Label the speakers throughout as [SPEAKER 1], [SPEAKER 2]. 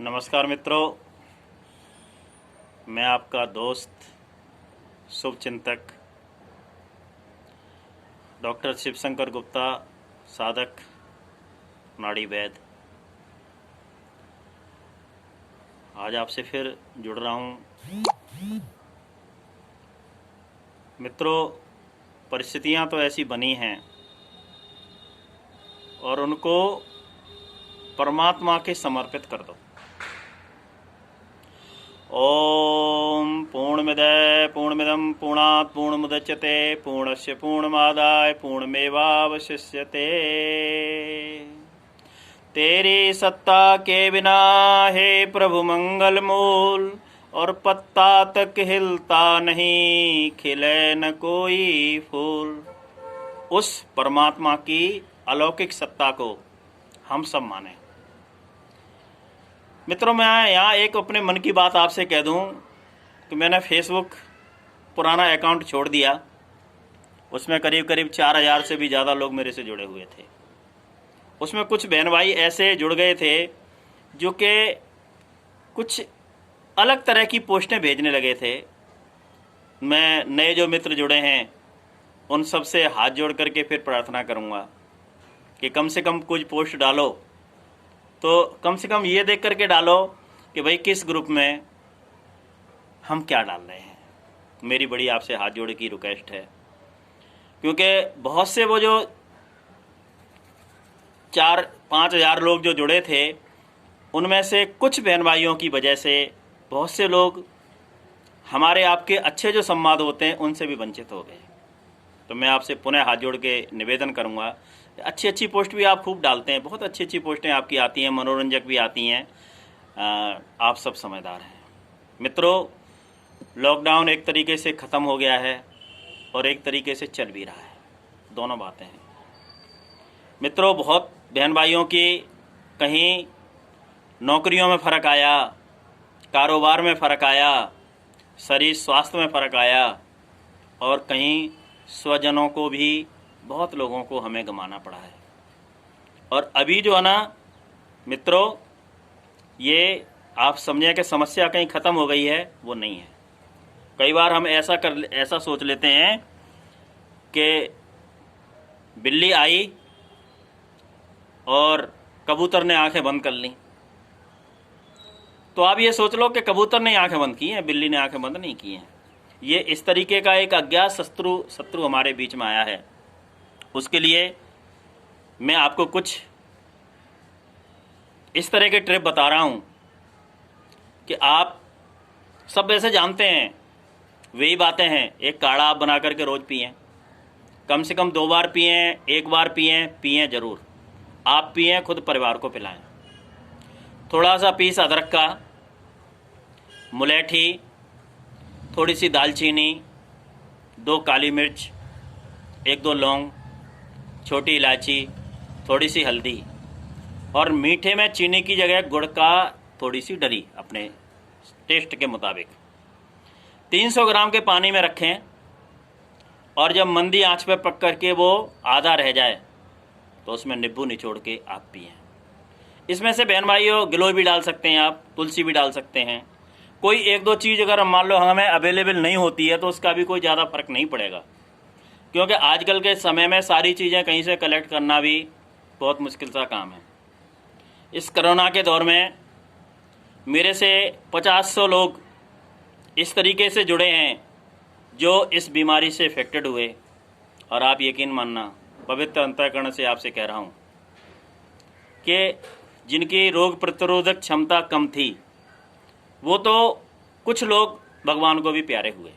[SPEAKER 1] नमस्कार मित्रों, मैं आपका दोस्त शुभचिंतक डॉक्टर शिवशंकर गुप्ता, साधक नाड़ी वैद्य। आज आपसे फिर जुड़ रहा हूँ। मित्रों, परिस्थितियाँ तो ऐसी बनी हैं और उनको परमात्मा के समर्पित कर दो। ओम पूर्णमिदः पूर्णमिदं पूर्णात् पूर्णमुदच्यते पूर्णस्य पूर्णमादाय पूर्णमेवावशिष्यते। तेरी सत्ता के बिना हे प्रभु मंगल मूल, और पत्ता तक हिलता नहीं, खिले न कोई फूल। उस परमात्मा की अलौकिक सत्ता को हम सब माने। मित्रों, मैं यहाँ एक अपने मन की बात आपसे कह दूँ कि मैंने फेसबुक पुराना अकाउंट छोड़ दिया। उसमें करीब करीब 4000 से भी ज़्यादा लोग मेरे से जुड़े हुए थे। उसमें कुछ बहन भाई ऐसे जुड़ गए थे जो कि कुछ अलग तरह की पोस्टें भेजने लगे थे। मैं नए जो मित्र जुड़े हैं उन सब से हाथ जोड़ करके फिर प्रार्थना करूँगा कि कम से कम कुछ पोस्ट डालो, तो कम से कम ये देख करके डालो कि भाई किस ग्रुप में हम क्या डाल रहे हैं। मेरी बड़ी आपसे हाथ जोड़ की रिक्वेस्ट है, क्योंकि बहुत से वो जो 4-5 हज़ार लोग जो जुड़े थे, उनमें से कुछ बहन भाइयों की वजह से बहुत से लोग हमारे आपके अच्छे जो संवाद होते हैं उनसे भी वंचित हो गए। तो मैं आपसे पुनः हाथ जोड़ के निवेदन करूंगा, अच्छी अच्छी पोस्ट भी आप खूब डालते हैं, बहुत अच्छी अच्छी पोस्टें आपकी आती हैं, मनोरंजक भी आती हैं। आप सब समझदार हैं। मित्रों, लॉकडाउन एक तरीके से ख़त्म हो गया है और एक तरीके से चल भी रहा है, दोनों बातें हैं। मित्रों, बहुत बहन भाइयों की कहीं नौकरियों में फ़र्क आया, कारोबार में फ़र्क आया, शरीर स्वास्थ्य में फ़र्क आया, और कहीं स्वजनों को भी बहुत लोगों को हमें गंवाना पड़ा है। और अभी जो है ना मित्रों, ये आप समझें कि समस्या कहीं ख़त्म हो गई है, वो नहीं है। कई बार हम ऐसा सोच लेते हैं कि बिल्ली आई और कबूतर ने आंखें बंद कर लीं। तो आप ये सोच लो कि कबूतर ने आंखें बंद की हैं, बिल्ली ने आंखें बंद नहीं की हैं। ये इस तरीके का एक अज्ञात शत्रु हमारे बीच में आया है। उसके लिए मैं आपको कुछ इस तरह के ट्रिप बता रहा हूँ कि आप सब वैसे जानते हैं, वही बातें हैं। एक काढ़ा आप बना करके रोज़ पिएं, कम से कम 2 बार पिएं, 1 बार पिएं ज़रूर। आप पिएं, खुद परिवार को पिलाएं। थोड़ा सा पीस अदरक का, मुलैठी, थोड़ी सी दालचीनी, 2 काली मिर्च, 1-2 लौंग, छोटी इलायची, थोड़ी सी हल्दी, और मीठे में चीनी की जगह गुड़ का थोड़ी सी डली अपने टेस्ट के मुताबिक 300 ग्राम के पानी में रखें, और जब मंदी आंच पर पक करके वो आधा रह जाए तो उसमें नींबू निचोड़ के आप पिएं। इसमें से बहन भाइयों गिलोय भी डाल सकते हैं, आप तुलसी भी डाल सकते हैं। कोई 1-2 चीज़ अगर मान लो हमें अवेलेबल नहीं होती है तो उसका भी कोई ज़्यादा फ़र्क नहीं पड़ेगा, क्योंकि आजकल के समय में सारी चीज़ें कहीं से कलेक्ट करना भी बहुत मुश्किल सा काम है। इस कोरोना के दौर में मेरे से 50-100 लोग इस तरीके से जुड़े हैं जो इस बीमारी से इफ़ेक्टेड हुए। और आप यकीन मानना, पवित्र अंतःकरण से आपसे कह रहा हूँ कि जिनकी रोग प्रतिरोधक क्षमता कम थी, वो तो कुछ लोग भगवान को भी प्यारे हुए।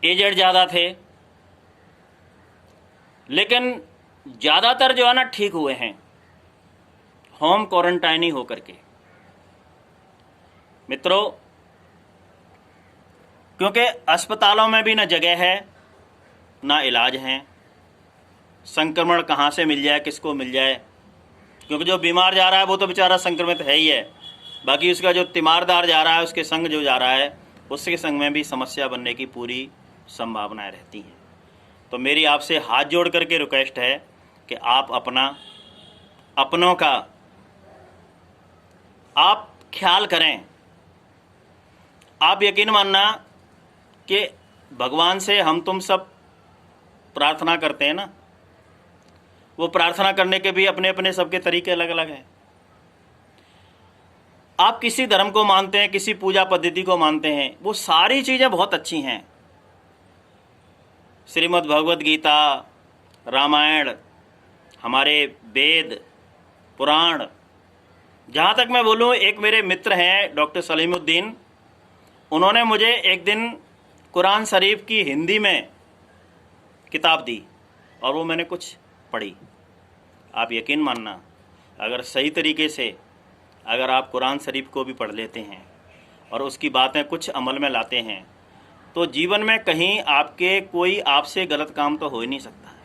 [SPEAKER 1] एजेड ज़्यादा थे, लेकिन ज़्यादातर जो है ना ठीक हुए हैं, होम क्वारंटाइन ही होकर के। मित्रों, क्योंकि अस्पतालों में भी ना जगह है ना इलाज है, संक्रमण कहाँ से मिल जाए, किसको मिल जाए, क्योंकि जो बीमार जा रहा है वो तो बेचारा संक्रमित है ही है, बाकी उसका जो तीमारदार जा रहा है, उसके संग जो जा रहा है, उसके संग में भी समस्या बनने की पूरी संभावनाएं रहती हैं। तो मेरी आपसे हाथ जोड़ करके रिक्वेस्ट है कि आप अपनों का आप ख्याल करें, आप यकीन मानना कि भगवान से हम तुम सब प्रार्थना करते हैं ना, वो प्रार्थना करने के भी अपने अपने सबके तरीके अलग अलग हैं। आप किसी धर्म को मानते हैं, किसी पूजा पद्धति को मानते हैं, वो सारी चीज़ें बहुत अच्छी हैं। श्रीमद् भगवद गीता, रामायण, हमारे वेद, पुराण, जहाँ तक मैं बोलूँ, एक मेरे मित्र हैं डॉक्टर सलीमुद्दीन, उन्होंने मुझे एक दिन कुरान शरीफ की हिंदी में किताब दी और वो मैंने कुछ पढ़ी। आप यकीन मानना, अगर सही तरीके से अगर आप कुरान शरीफ को भी पढ़ लेते हैं और उसकी बातें कुछ अमल में लाते हैं, तो जीवन में कहीं आपके कोई आपसे गलत काम तो हो ही नहीं सकता है।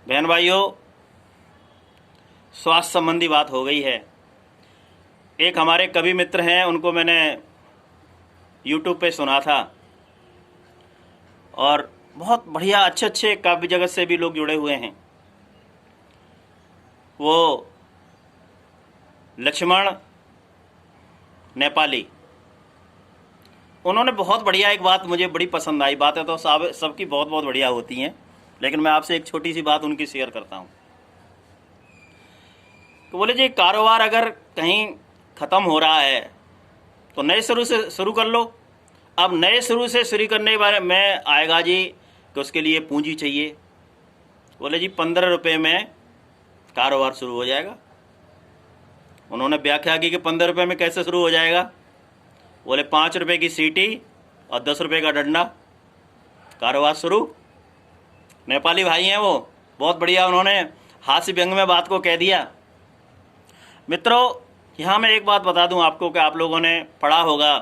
[SPEAKER 1] बहन भाइयों, स्वास्थ्य संबंधी बात हो गई है। एक हमारे कवि मित्र हैं, उनको मैंने YouTube पे सुना था और बहुत बढ़िया अच्छे अच्छे काव्य जगत से भी लोग जुड़े हुए हैं। वो लक्ष्मण नेपाली, उन्होंने बहुत बढ़िया एक बात मुझे बड़ी पसंद आई। बातें तो सबकी बहुत बहुत बढ़िया होती हैं, लेकिन मैं आपसे एक छोटी सी बात उनकी शेयर करता हूँ। तो बोले जी, कारोबार अगर कहीं ख़त्म हो रहा है तो नए शुरू से शुरू कर लो। अब नए शुरू से शुरू करने के बारे में आएगा जी कि उसके लिए पूंजी चाहिए। बोले जी 15 रुपये में कारोबार शुरू हो जाएगा। उन्होंने व्याख्या की कि 15 रुपये में कैसे शुरू हो जाएगा। बोले 5 रुपये की सीटी और 10 रुपये का डंडा, कारोबार शुरू। नेपाली भाई हैं वो, बहुत बढ़िया उन्होंने हास्य व्यंग में बात को कह दिया। मित्रों, यहाँ मैं एक बात बता दूं आपको कि आप लोगों ने पढ़ा होगा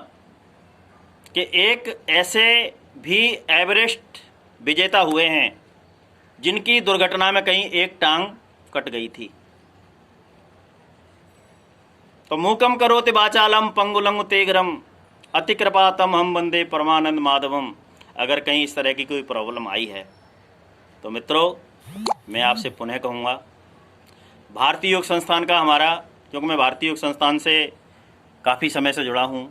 [SPEAKER 1] कि एक ऐसे भी एवरेस्ट विजेता हुए हैं जिनकी दुर्घटना में कहीं एक टांग कट गई थी। तो मूकम करोति वाचालम पंगुलंग तेगरम अतिकृपातम हम वंदे परमानंद माधवम। अगर कहीं इस तरह की कोई प्रॉब्लम आई है तो मित्रों, मैं आपसे पुनः कहूँगा, भारतीय योग संस्थान का हमारा, क्योंकि मैं भारतीय योग संस्थान से काफ़ी समय से जुड़ा हूँ,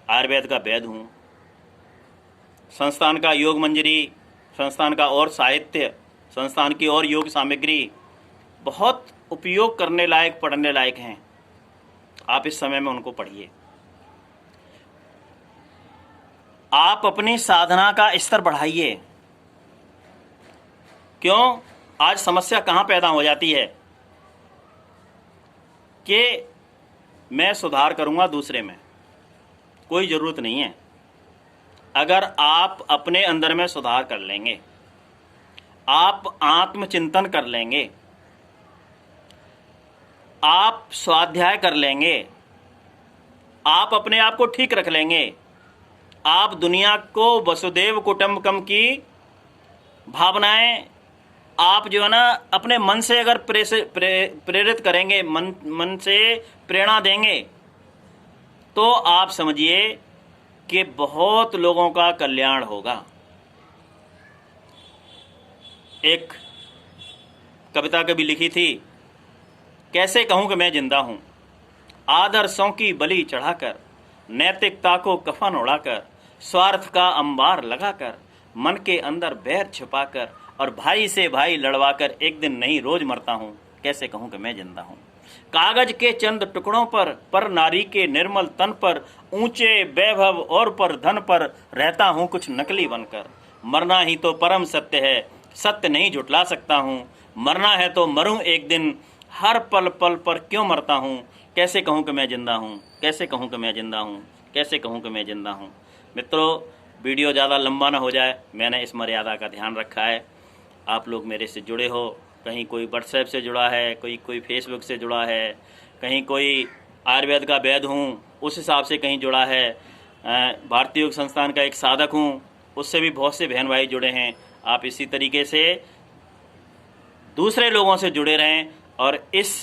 [SPEAKER 1] आयुर्वेद का वैद्य हूँ, संस्थान का योग मंजरी, संस्थान का और साहित्य, संस्थान की और योग सामग्री बहुत उपयोग करने लायक, पढ़ने लायक हैं। आप इस समय में उनको पढ़िए। आप अपनी साधना का स्तर बढ़ाइए। क्यों? आज समस्या कहाँ पैदा हो जाती है कि मैं सुधार करूँगा दूसरे में, कोई ज़रूरत नहीं है। अगर आप अपने अंदर में सुधार कर लेंगे, आप आत्मचिंतन कर लेंगे, आप स्वाध्याय कर लेंगे, आप अपने आप को ठीक रख लेंगे, आप दुनिया को वसुदेव कुटुंबकम की भावनाएं आप जो है ना अपने मन से अगर प्रेरित करेंगे, मन से प्रेरणा देंगे, तो आप समझिए कि बहुत लोगों का कल्याण होगा। एक कविता कभी लिखी थी, कैसे कहूँ कि मैं जिंदा हूँ, आदर्शों की बलि चढ़ाकर, नैतिकता को कफन उड़ाकर, स्वार्थ का अंबार लगाकर, मन के अंदर बैर छुपाकर और भाई से भाई लड़वाकर एक दिन नहीं रोज मरता हूँ, कैसे कहूँ कि मैं जिंदा हूँ। कागज के चंद टुकड़ों पर नारी के निर्मल तन पर, ऊंचे वैभव और पर धन पर रहता हूँ कुछ नकली बनकर। मरना ही तो परम सत्य है, सत्य नहीं झुटला सकता हूँ। मरना है तो मरूं एक दिन, हर पल पल पर क्यों मरता हूँ, कैसे कहूँ कि मैं जिंदा हूँ, कैसे कहूँ कि मैं जिंदा हूँ, कैसे कहूँ कि मैं जिंदा हूँ। मित्रों, वीडियो ज़्यादा लंबा ना हो जाए, मैंने इस मर्यादा का ध्यान रखा है। आप लोग मेरे से जुड़े हो, कहीं कोई व्हाट्सएप से जुड़ा है, कोई फेसबुक से जुड़ा है, कहीं कोई आयुर्वेद का वैद्य हूँ उस हिसाब से कहीं जुड़ा है, भारतीय योग संस्थान का एक साधक हूँ, उससे भी बहुत से बहन भाई जुड़े हैं। आप इसी तरीके से दूसरे लोगों से जुड़े रहें और इस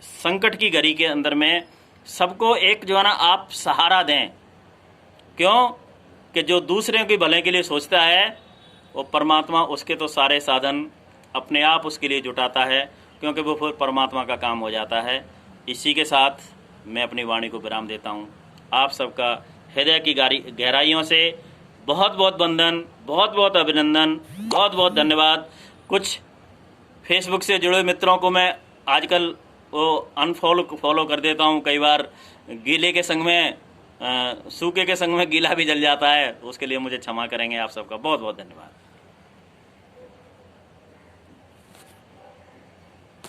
[SPEAKER 1] संकट की घड़ी के अंदर में सबको एक जो है ना आप सहारा दें। क्यों कि जो दूसरे के भले के लिए सोचता है वो परमात्मा उसके तो सारे साधन अपने आप उसके लिए जुटाता है। क्योंकि वो फिर परमात्मा का काम हो जाता है। इसी के साथ मैं अपनी वाणी को विराम देता हूँ। आप सबका हृदय की गहराइयों से बहुत बहुत वंदन, बहुत बहुत अभिनंदन, बहुत बहुत धन्यवाद। कुछ फेसबुक से जुड़े मित्रों को मैं आजकल वो फॉलो कर देता हूँ। कई बार गीले के संग में सूखे के संग में गीला भी जल जाता है, उसके लिए मुझे क्षमा करेंगे। आप सबका बहुत बहुत धन्यवाद।